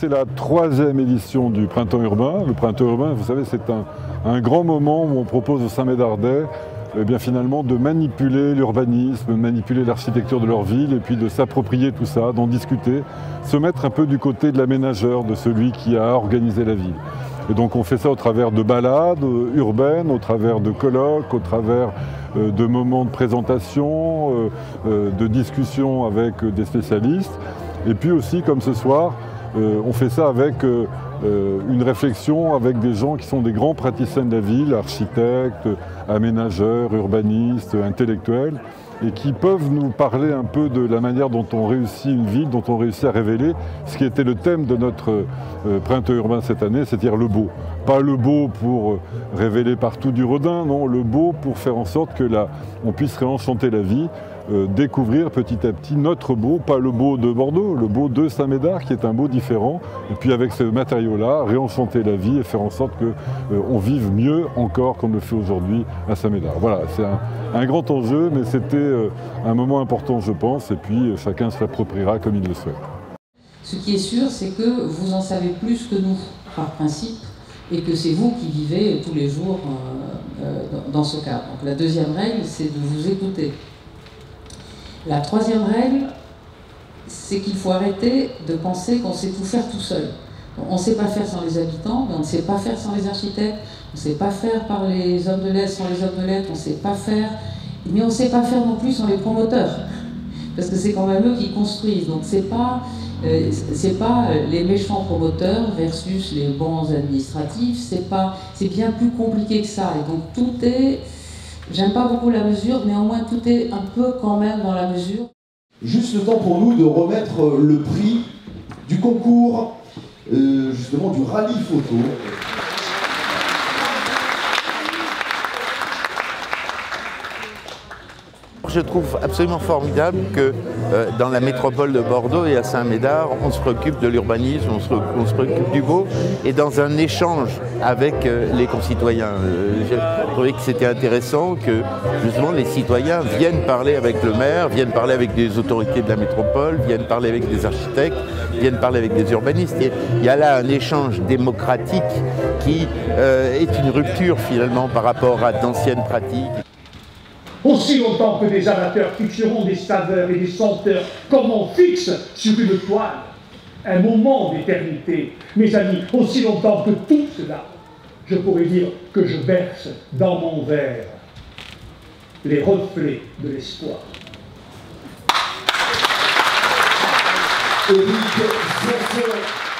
c'est la 3e édition du Printemps urbain. Le Printemps urbain, vous savez, c'est un grand moment où on propose aux Saint-Médardais finalement de manipuler l'urbanisme, de manipuler l'architecture de leur ville et puis de s'approprier tout ça, d'en discuter, se mettre un peu du côté de l'aménageur, de celui qui a organisé la ville. Et donc on fait ça au travers de balades urbaines, au travers de colloques, au travers de moments de présentation, de discussions avec des spécialistes. Et puis aussi, comme ce soir, on fait ça avec une réflexion avec des gens qui sont des grands praticiens de la ville, architectes, aménageurs, urbanistes, intellectuels, et qui peuvent nous parler un peu de la manière dont on réussit une ville, dont on réussit à révéler ce qui était le thème de notre printemps urbain cette année, c'est-à-dire le beau. Pas le beau pour révéler partout du Rodin, non, le beau pour faire en sorte que on puisse réenchanter la vie, découvrir petit à petit notre beau, pas le beau de Bordeaux, le beau de Saint-Médard qui est un beau différent, et puis avec ce matériau-là, réenchanter la vie et faire en sorte qu'on vive mieux encore qu'on le fait aujourd'hui à Saint-Médard. Voilà, c'est un grand enjeu, mais c'était un moment important, je pense, et puis chacun se l'appropriera comme il le souhaite. Ce qui est sûr, c'est que vous en savez plus que nous, par principe, et que c'est vous qui vivez tous les jours dans ce cadre. Donc la 2e règle, c'est de vous écouter. La 3e règle, c'est qu'il faut arrêter de penser qu'on sait tout faire tout seul. On ne sait pas faire sans les habitants, mais on ne sait pas faire sans les architectes, on ne sait pas faire par les hommes de lettres sans les hommes de lettres, on ne sait pas faire, mais on ne sait pas faire non plus sans les promoteurs, parce que c'est quand même eux qui construisent. Donc c'est pas les méchants promoteurs versus les bons administratifs, c'est bien plus compliqué que ça. Et donc tout est, j'aime pas beaucoup la mesure, mais au moins tout est un peu quand même dans la mesure. Juste le temps pour nous de remettre le prix du concours, justement du rallye photo. Je trouve absolument formidable que dans la métropole de Bordeaux et à Saint-Médard, on se préoccupe de l'urbanisme, on se préoccupe du beau, et dans un échange avec les concitoyens. J'ai trouvé que c'était intéressant que justement les citoyens viennent parler avec le maire, viennent parler avec des autorités de la métropole, viennent parler avec des architectes, viennent parler avec des urbanistes. Il y a là un échange démocratique qui est une rupture finalement par rapport à d'anciennes pratiques. Aussi longtemps que des amateurs fixeront des saveurs et des senteurs comme on fixe sur une toile un moment d'éternité, mes amis, aussi longtemps que tout cela, je pourrais dire que je berce dans mon verre les reflets de l'espoir. Éric Sassot.